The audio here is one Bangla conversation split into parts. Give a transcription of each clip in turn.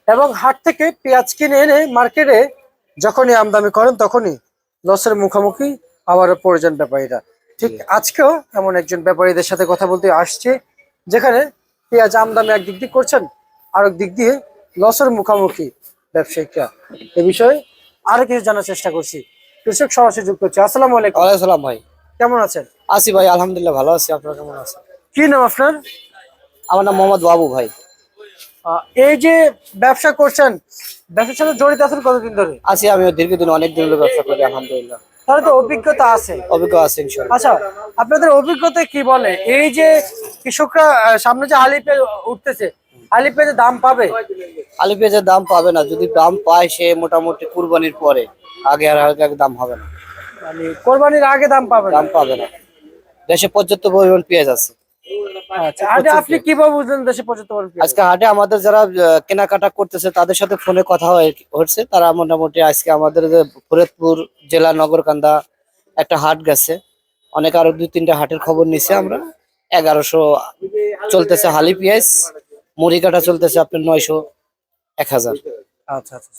এবং হাট থেকে পেঁয়াজ কিনে এনে মার্কেটে যখনই আমদানি করেন তখনই লসের মুখোমুখি আবার পড়ে যান ব্যাপারীরা। ঠিক আজকেও এমন একজন ব্যাপারীদের সাথে কথা বলতে আসছে, যেখানে পেঁয়াজ আমদানি একদিক দিয়ে করছেন, আরেক দিক দিয়ে লসের মুখোমুখি ব্যবসায়িকরা। এ বিষয়ে আরো কিছু জানার চেষ্টা করছি। কৃষক সরাসরি যুক্ত হচ্ছে। আসসালামু আলাইকুম। ওয়ালাইকুম সালাম ভাই। কেমন আছেন? আছি ভাই, আলহামদুলিল্লাহ ভালো আছি। আপনারা কেমন আছেন? কি নাম আপনার? আমার নাম মোহাম্মদ বাবু ভাই। এই যে ব্যবসা করছেন, ব্যবসার সাথে জড়িত আছেন কতদিন ধরে? আছি আমি দীর্ঘদিন, অনেক দিন হলো ব্যবসা করি আলহামদুলিল্লাহ। তাহলে তো অভিজ্ঞতা আছে। অভিজ্ঞ আছে ইনশাআল্লাহ। আচ্ছা, আপনাদের অভিজ্ঞতা কি বলে এই যে কৃষকরা সামনে যে আলি পেঁয়াজ উঠতেছে, আলি পেঁয়াজের দাম পাবে? আলু পেঁয়াজের দাম পাবে না, যদি দাম পায় সে মোটামুটি কুরবানির পরে, আগে আর আগে দাম হবে না। মানে কোরবানির আগে দাম পাবে না? দাম পাবে না। দেশে পর্যাপ্ত পরিমাণ পেঁয়াজ আছে। আচ্ছা, আর আপনি কিভাবে বুঝলেন দেশে পর্যন্ত পেঁয়াজ? আজকে হাটে আমাদের যারা কেনাকাটা করতেছে তাদের সাথে ফোনে কথা হচ্ছে, তারা মোটামুটি আজকে আমাদের যে ফরিদপুর জেলা নগরকান্দা একটা হাট গেছে, অনেক আরো 2-3টা হাটের খবর নিছে আমরা। 1100 চলতেছে হালি পেঁয়াজ, মুড়ি কাটা চলতেছে আপনার 900, 1000। আচ্ছা আচ্ছা।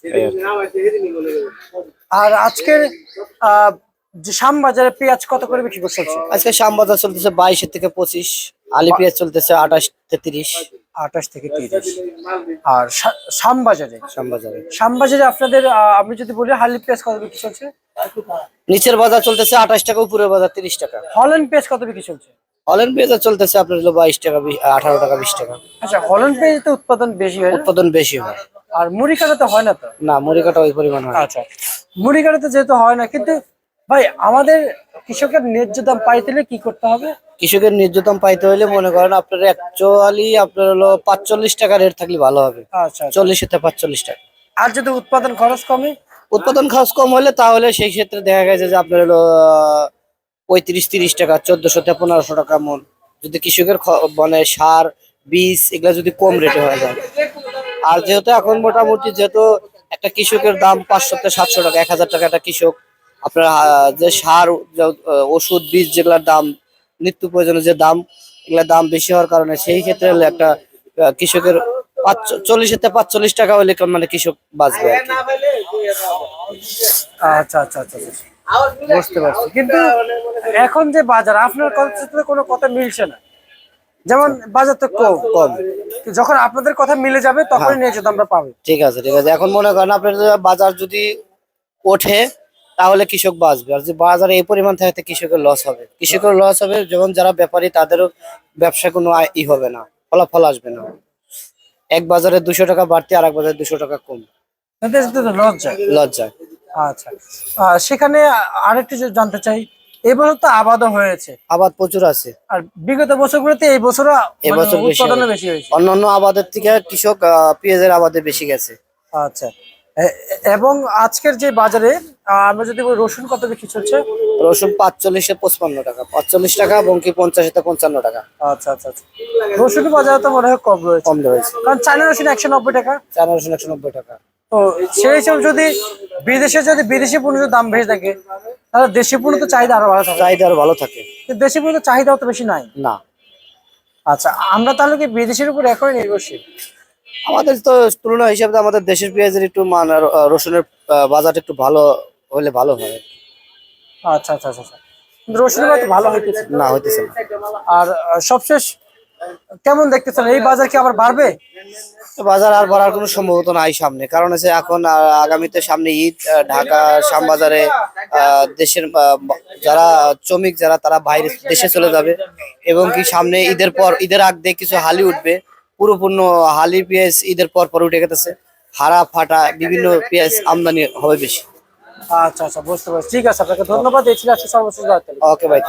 আর আজকের যে শ্যামবাজারে পেঁয়াজ কত করে বিক্রি করছে? আজকে শ্যামবাজার চলতেছে 22 থেকে 25, আলি পেঁয়াজ চলতেছে 28 থেকে 30। 28 থেকে 30। আর শ্যামবাজারে শ্যামবাজারে আপনাদের আমি যদি বলি হালি পেঁয়াজ কত বিক্রি চলছে? নিচের বাজার চলতেছে 28 টাকা, উপরের বাজার 30 টাকা। হল্যান্ড পেঁয়াজ কত বিক্রি চলছে? হল্যান্ড পেঁয়াজ চলতেছে আপনার হলো 22 টাকা, 18 টাকা, 20 টাকা। আচ্ছা, হল্যান্ড পেঁয়াজ তো উৎপাদন বেশি হয়। উৎপাদন বেশি হয়। আর মুড়ি কাটা তো হয় না তো? না, মুড়ি কাটা ওই পরিমাণ হয়। আচ্ছা, মুড়ি কাটা তো যেহেতু হয় না, কিন্তু ভাই আমাদের কৃষকের ন্যায্য দাম পাইতে হলে কি করতে হবে? কৃষকের ন্যায্য দাম পাইতে হলে মনে করেন আপনার অ্যাকচুয়ালি আপনার হলো 45 টাকা রেট থাকলে ভালো হবে। আচ্ছা, 40 থেকে 45 টাকা। আর যদি উৎপাদন খরচ কমে? উৎপাদন খরচ কম হলে তাহলে সেই ক্ষেত্রে দেখা গেছে যে আপনার হলো 35-30 টাকা, 1400 থেকে 1500 টাকা মন। যদি কৃষকের মানে সার বীজ এগুলা যদি কম রেটে হয়ে যায়। আর যেহেতু এখন মোটামুটি যেহেতু একটা কৃষকের দাম 500 থেকে 700 টাকা, 1000 টাকা একটা কৃষক, আপনার যে সার ওষুধ বীজ যেগুলোর দাম, নিত্য প্রয়োজনীয় যে দাম, এগুলোর দাম বেশি হওয়ার কারণে সেই ক্ষেত্রে হলে একটা কৃষকের 40 থেকে 45 টাকা হলে মানে কৃষক বাঁচবে আর কি। আচ্ছা আচ্ছা আচ্ছা, বুঝতে পারছি। কিন্তু এখন যে বাজার, আপনার কথার সাথে কোনো কথা মিলছে না। যেমন বাজার তো কম, যখন আপনাদের কথা মিলে যাবে তখনই ন্যায্য দামটা পাবে। ঠিক আছে ঠিক আছে। এখন মনে করেন আপনার বাজার যদি ওঠে তাহলে কৃষক বাঁচবে, আর যে বাজারে এই পরিমাণ থাকে কৃষকের লস হবে। কৃষকের লস হবে, যেমন যারা ব্যাপারী তাদেরও ব্যবসা কোনো হবে না, ফলাফল আসবে না। এক বাজারে 200 টাকা বাড়তি, আর এক বাজারে 200 টাকা কম, লস যায়। আচ্ছা, সেখানে আরেকটু জানতে চাই, এবছর তো আবাদও হয়েছে, আবাদ প্রচুর আছে। আর বিগত বছরগুলোতে এই বছর উৎপাদন বেশি হয়েছে। অন্যান্য আবাদের থেকে কৃষক পেঁয়াজের আবাদে বেশি গেছে। আচ্ছা, এবং আজকের যে বাজারে আমরা যদি রসুন কত বিক্রি চলছে? রসুন 45 থেকে 55 টাকা, 45 টাকা, বঙ্কি 50 থেকে 55 টাকা। আচ্ছা আচ্ছা আচ্ছা। রসুনের বাজারে তো মনে হয় কম রয়েছে, কারণ চায়না রসুন 190 টাকা। চায়না রসুন 190 টাকা। তো সেই হিসাবে যদি বিদেশি পণ্যের দাম বেশি থাকে, তাহলে দেশি পণ্য তো চাহিদা আরো ভালো থাকে। কিন্তু দেশি পণ্য চাহিদাও তো বেশি নাই না। আচ্ছা, আমরা তাহলে কি বিদেশের উপর এখনই নির্ভরশীল? আমাদের তো তুলনা হিসাবে আমাদের দেশের পেঁয়াজের একটু মান, রসুনের বাজারটা একটু ভালো হলে ভালো হয়। আচ্ছা আচ্ছা আচ্ছা। কিন্তু রসুনের বাজার ভালো হইতেছে না। আর সবশেষ কেমন দেখতেছেন এই বাজার, কি আবার বাড়বে? বাজার আর বাড়ার কোনো সম্ভাবনা নাই সামনে, কারণ হচ্ছে এখন আগামীতে সামনে ঈদ। ঢাকা শ্যামবাজারে দেশের যারা শ্রমিক যারা তারা বাইরে দেশে চলে যাবে, এবং কি সামনে ঈদের আগ দিয়ে কিছু হালি উঠবে। পুরোপূর্ণ হালি পেঁয়াজ ঈদের পর উঠে গেছে, হারা ফাটা বিভিন্ন পেঁয়াজ আমদানি হবে বেশি। আচ্ছা আচ্ছা, বুঝতে পারছি। ঠিক আছে, আপনাকে ধন্যবাদ। এই ছিল আজকে সর্বশেষ বার্তা। ওকে ভাই।